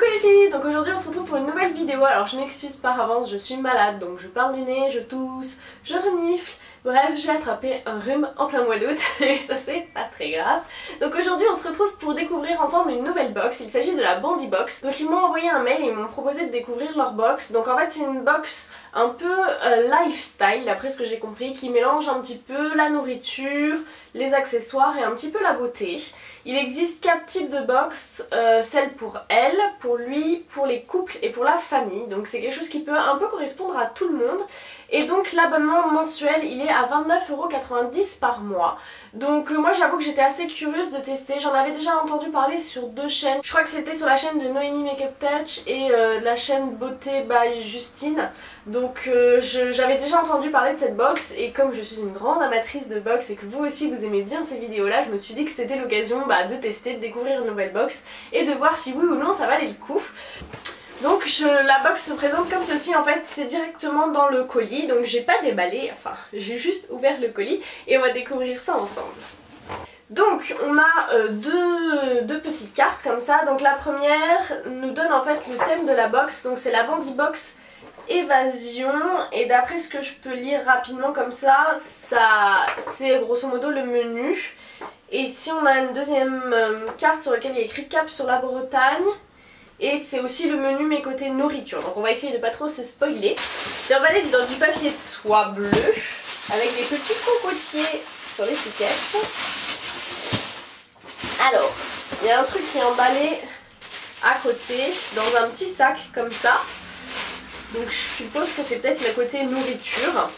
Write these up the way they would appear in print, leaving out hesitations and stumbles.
Coucou les filles, donc aujourd'hui on se retrouve pour une nouvelle vidéo. Alors je m'excuse par avance, je suis malade, donc je parle du nez, je tousse, je renifle. Bref, j'ai attrapé un rhume en plein mois d'août et ça c'est pas très grave. Donc aujourd'hui on se retrouve pour découvrir ensemble une nouvelle box. Il s'agit de la Bandy Box. Donc ils m'ont envoyé un mail et ils m'ont proposé de découvrir leur box. Donc en fait c'est une box un peu lifestyle d'après ce que j'ai compris, qui mélange un petit peu la nourriture, les accessoires et un petit peu la beauté. Il existe 4 types de box, celle pour elle, pour lui, pour les couples et pour la famille. Donc c'est quelque chose qui peut un peu correspondre à tout le monde. Et donc l'abonnement mensuel il est à 29,90 € par mois. Donc moi j'avoue que j'étais assez curieuse de tester. J'en avais déjà entendu parler sur 2 chaînes. Je crois que c'était sur la chaîne de Noémie Makeup Touch et la chaîne Beauté by Justine. Donc j'avais déjà entendu parler de cette box et comme je suis une grande amatrice de box et que vous aussi vous aimez bien ces vidéos là, je me suis dit que c'était l'occasion de tester, de découvrir une nouvelle box et de voir si oui ou non ça valait le coup. Donc la box se présente comme ceci, en fait c'est directement dans le colis, donc j'ai pas déballé, enfin j'ai juste ouvert le colis et on va découvrir ça ensemble. Donc on a deux petites cartes comme ça. Donc la première nous donne en fait le thème de la box, donc c'est la Bandy Box Évasion, et d'après ce que je peux lire rapidement comme ça c'est grosso modo le menu. Et ici on a une deuxième carte sur laquelle il y a écrit Cap sur la Bretagne. Et c'est aussi le menu mais côté nourriture. Donc on va essayer de pas trop se spoiler. C'est emballé dans du papier de soie bleu avec des petits cocotiers sur l'étiquette. Alors, il y a un truc qui est emballé à côté dans un petit sac comme ça. Donc je suppose que c'est peut-être le côté nourriture.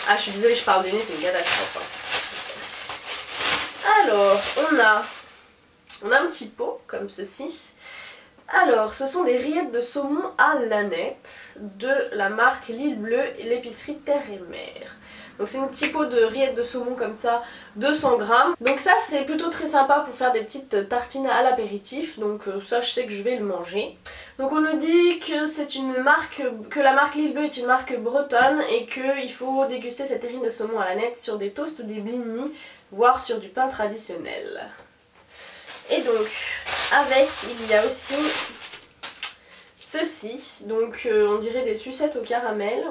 Ah je suis désolée, je parle du nez, c'est une catastrophe. Alors on a un petit pot comme ceci. Alors, ce sont des rillettes de saumon à l'aneth de la marque L'Île Bleue et l'épicerie Terre et Mer. Donc c'est un petit pot de rillettes de saumon comme ça, 200 grammes. Donc ça c'est plutôt très sympa pour faire des petites tartines à l'apéritif. Donc ça je sais que je vais le manger. Donc on nous dit que c'est une marque, que la marque L'Île Bleue est une marque bretonne et qu'il faut déguster cette terrine de saumon à l'aneth sur des toasts ou des blinis, voire sur du pain traditionnel. Et donc avec il y a aussi ceci, donc on dirait des sucettes au caramel.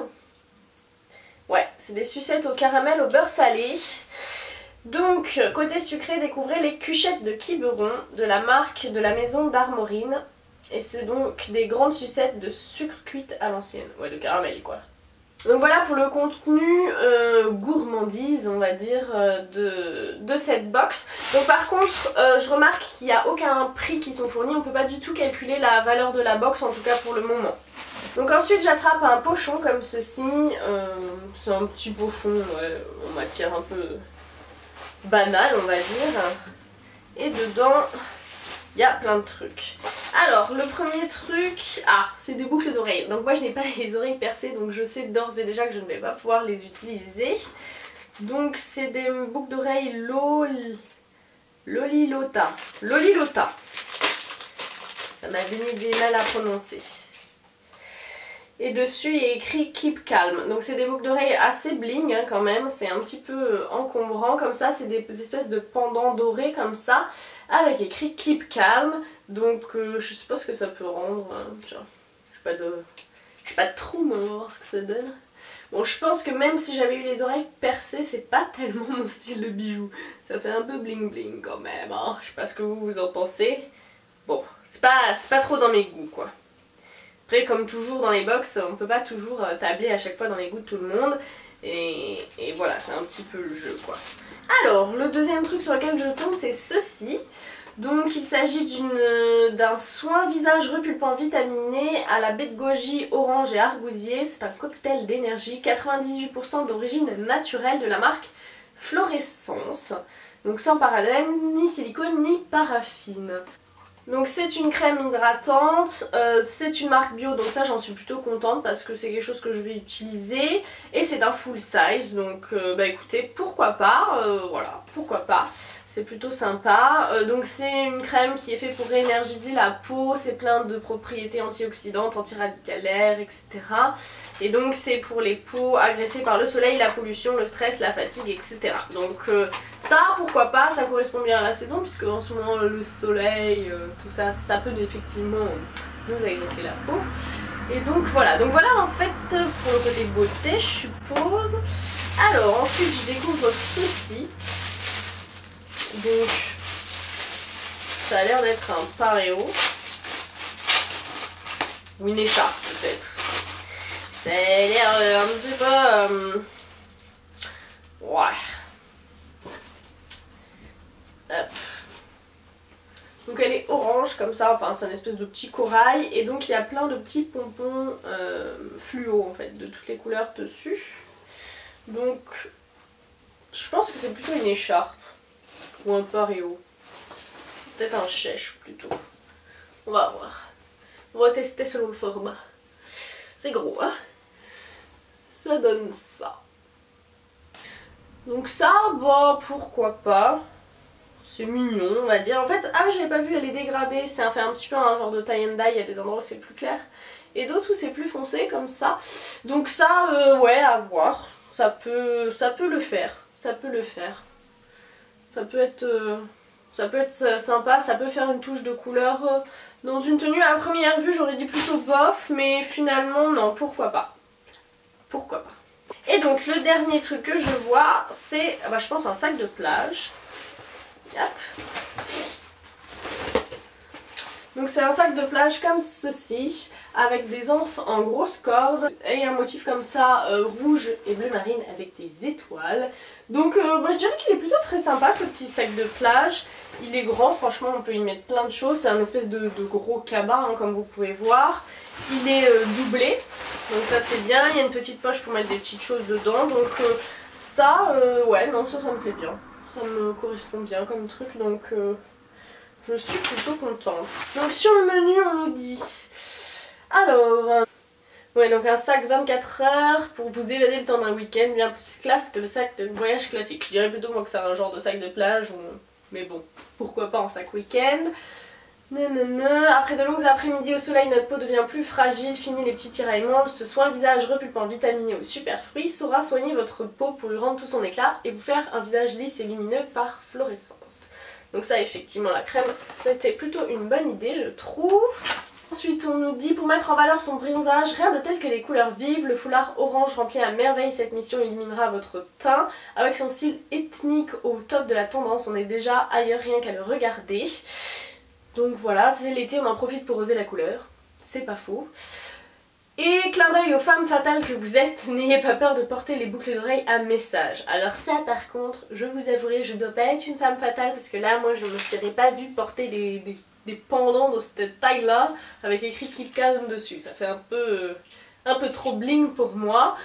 Ouais, c'est des sucettes au caramel au beurre salé. Donc côté sucré, découvrez les cuchettes de Quiberon de la marque de la maison d'Armorine. Et c'est donc des grandes sucettes de sucre cuite à l'ancienne, ouais de caramel quoi. Donc voilà pour le contenu gourmandise on va dire de cette box. Donc par contre je remarque qu'il n'y a aucun prix qui sont fournis, on ne peut pas du tout calculer la valeur de la box en tout cas pour le moment. Donc ensuite j'attrape un pochon comme ceci, c'est un petit pochon ouais, en matière un peu banale on va dire. Et dedans il y a plein de trucs. Alors le premier truc, c'est des boucles d'oreilles. Donc moi je n'ai pas les oreilles percées donc je sais d'ores et déjà que je ne vais pas pouvoir les utiliser. Donc c'est des boucles d'oreilles Lolilota. Ça m'a donné des mal à prononcer. Et dessus il y a écrit Keep Calm. Donc c'est des boucles d'oreilles assez bling hein, quand même. C'est un petit peu encombrant comme ça. C'est des espèces de pendants dorés comme ça. Avec écrit Keep Calm. Donc je suppose que ça peut rendre... genre, je sais pas trop voir ce que ça donne. Bon je pense que même si j'avais eu les oreilles percées c'est pas tellement mon style de bijou. Ça fait un peu bling bling quand même hein. Je sais pas ce que vous en pensez. Bon c'est pas trop dans mes goûts quoi. Après comme toujours dans les box on peut pas toujours tabler à chaque fois dans les goûts de tout le monde. Et voilà c'est un petit peu le jeu quoi. Alors le deuxième truc sur lequel je tombe c'est ceci. Donc il s'agit d'un soin visage repulpant vitaminé à la baie de goji, orange et argousier. C'est un cocktail d'énergie 98% d'origine naturelle de la marque Florescence. Donc sans parabènes, ni silicone, ni paraffine. Donc c'est une crème hydratante, c'est une marque bio donc ça j'en suis plutôt contente parce que c'est quelque chose que je vais utiliser. Et c'est un full size donc écoutez pourquoi pas, voilà pourquoi pas. C'est plutôt sympa. Donc c'est une crème qui est faite pour réénergiser la peau, c'est plein de propriétés antioxydantes, antiradicalaires, etc. Et donc c'est pour les peaux agressées par le soleil, la pollution, le stress, la fatigue, etc. Donc Ça pourquoi pas, ça correspond bien à la saison puisque en ce moment le soleil, tout ça, ça peut effectivement nous agresser la peau. Et donc voilà en fait pour le côté beauté je suppose. Alors ensuite je découvre ceci. Donc ça a l'air d'être un paréo. Ou une écharpe peut-être. Ça a l'air un peu pas... Ouais. Hop. Donc elle est orange comme ça, enfin c'est un espèce de petit corail et donc il y a plein de petits pompons fluo en fait de toutes les couleurs dessus. Donc je pense que c'est plutôt une écharpe ou un paréo. Peut-être un chèche plutôt. On va voir. On va tester selon le format. C'est gros hein. Ça donne ça. Donc ça, bah pourquoi pas. C'est mignon on va dire. En fait, ah j'avais pas vu, elle est dégradée. C'est fait un petit peu un genre de tie and dye. Il y a des endroits où c'est plus clair. Et d'autres où c'est plus foncé comme ça. Donc ça, ouais à voir. Ça peut le faire. Ça peut le faire. Ça peut être sympa. Ça peut faire une touche de couleur dans une tenue. À première vue j'aurais dit plutôt bof. Mais finalement non, pourquoi pas. Pourquoi pas. Et donc le dernier truc que je vois c'est, bah, je pense un sac de plage. Yep. Donc c'est un sac de plage comme ceci avec des anses en grosses cordes et un motif comme ça rouge et bleu marine avec des étoiles. Donc bah, je dirais qu'il est plutôt très sympa ce petit sac de plage. Il est grand, franchement on peut y mettre plein de choses. C'est un espèce de gros cabas hein, comme vous pouvez voir. Il est doublé, donc ça c'est bien. Il y a une petite poche pour mettre des petites choses dedans. Donc ça, ouais non ça me plaît bien. Ça me correspond bien comme truc donc je suis plutôt contente. Donc sur le menu on nous dit alors ouais donc un sac 24 heures pour vous évader le temps d'un week-end bien plus classe que le sac de voyage classique. Je dirais plutôt moi que c'est un genre de sac de plage ou... mais bon pourquoi pas en sac week-end. Après de longues après-midi au soleil, notre peau devient plus fragile, fini les petits tiraillements. Ce soin visage repulpant vitaminé aux super fruits saura soigner votre peau pour lui rendre tout son éclat et vous faire un visage lisse et lumineux par fluorescence. Donc ça effectivement la crème c'était plutôt une bonne idée je trouve. Ensuite on nous dit pour mettre en valeur son bronzage, rien de tel que les couleurs vives, le foulard orange remplit à merveille cette mission illuminera votre teint. Avec son style ethnique au top de la tendance, on est déjà ailleurs rien qu'à le regarder. Donc voilà, c'est l'été, on en profite pour oser la couleur, c'est pas faux. Et clin d'œil aux femmes fatales que vous êtes, n'ayez pas peur de porter les boucles d'oreilles à message. Alors ça par contre, je vous avouerai, je dois pas être une femme fatale parce que là moi je me serais pas vue porter des pendants de cette taille là avec écrit Keep Calm dessus. Ça fait un peu trop bling pour moi.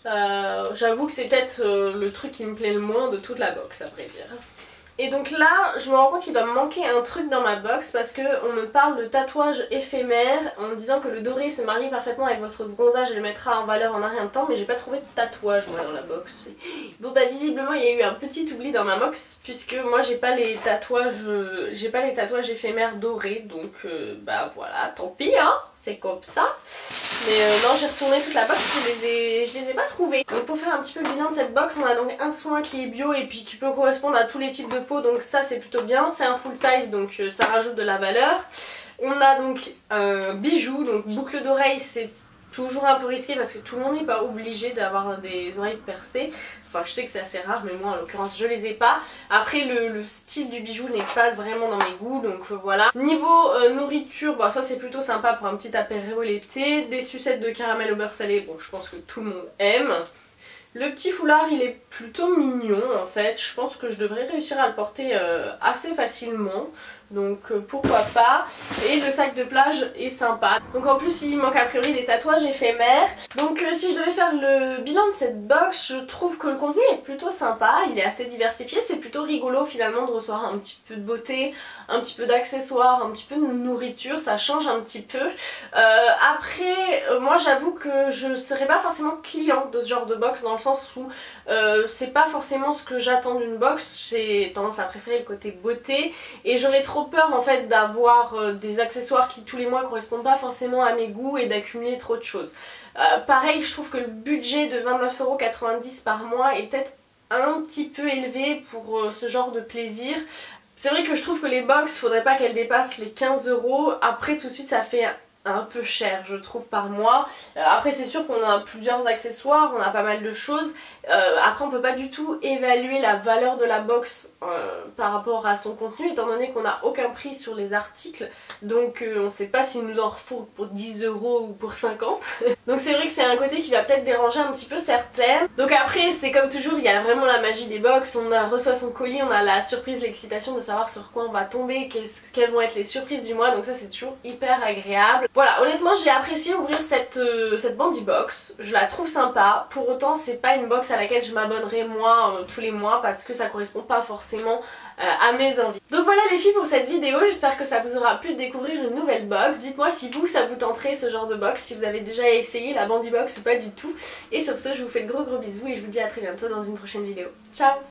J'avoue que c'est peut-être le truc qui me plaît le moins de toute la box à vrai dire. Et donc là, je me rends compte qu'il doit me manquer un truc dans ma box parce qu'on me parle de tatouage éphémère en me disant que le doré se marie parfaitement avec votre bronzage et le mettra en valeur en un rien de temps, mais j'ai pas trouvé de tatouage moi dans la box. Bon bah visiblement il y a eu un petit oubli dans ma box puisque moi j'ai pas les tatouages éphémères dorés donc bah voilà, tant pis hein, c'est comme ça. Mais non, j'ai retourné toute la box, je les ai pas trouvés. Donc pour faire un petit peu le bilan de cette box, on a donc un soin qui est bio et puis qui peut correspondre à tous les types de peau, donc ça c'est plutôt bien. C'est un full size donc ça rajoute de la valeur. On a donc un bijou, donc boucle d'oreille, c'est toujours un peu risqué parce que tout le monde n'est pas obligé d'avoir des oreilles percées. Enfin je sais que c'est assez rare mais moi en l'occurrence je les ai pas. Après le style du bijou n'est pas vraiment dans mes goûts donc voilà. Niveau nourriture, bah, ça c'est plutôt sympa pour un petit apéro l'été. Des sucettes de caramel au beurre salé, bon je pense que tout le monde aime. Le petit foulard il est plutôt mignon en fait, je pense que je devrais réussir à le porter assez facilement. Donc pourquoi pas. Et le sac de plage est sympa. Donc en plus il manque a priori des tatouages éphémères. Donc si je devais faire le bilan de cette box, je trouve que le contenu est plutôt sympa. Il est assez diversifié, c'est plutôt rigolo finalement de recevoir un petit peu de beauté, un petit peu d'accessoires, un petit peu de nourriture, ça change un petit peu. Après moi j'avoue que je serais pas forcément cliente de ce genre de box dans le sens où c'est pas forcément ce que j'attends d'une box. J'ai tendance à préférer le côté beauté et j'aurais trop peur en fait d'avoir des accessoires qui tous les mois correspondent pas forcément à mes goûts et d'accumuler trop de choses. Pareil je trouve que le budget de 29,90 € par mois est peut-être un petit peu élevé pour ce genre de plaisir. C'est vrai que je trouve que les box, faudrait pas qu'elles dépassent les 15 €. Après tout de suite ça fait un peu cher je trouve par mois. Après c'est sûr qu'on a plusieurs accessoires, on a pas mal de choses. Après on peut pas du tout évaluer la valeur de la box par rapport à son contenu étant donné qu'on n'a aucun prix sur les articles. Donc on sait pas s'il nous en faut pour 10 € ou pour 50. Donc c'est vrai que c'est un côté qui va peut-être déranger un petit peu certaines. Donc après c'est comme toujours, il y a vraiment la magie des box. On reçoit son colis, on a la surprise, l'excitation de savoir sur quoi on va tomber, quelles vont être les surprises du mois. Donc ça c'est toujours hyper agréable. Voilà, honnêtement j'ai apprécié ouvrir cette Bandy Box, je la trouve sympa. Pour autant c'est pas une box à laquelle je m'abonnerai moi tous les mois parce que ça correspond pas forcément à mes envies. Donc voilà les filles pour cette vidéo, j'espère que ça vous aura plu de découvrir une nouvelle box. Dites-moi si vous ça vous tenterait ce genre de box, si vous avez déjà essayé la Bandy Box ou pas du tout. Et sur ce je vous fais de gros bisous et je vous dis à très bientôt dans une prochaine vidéo. Ciao!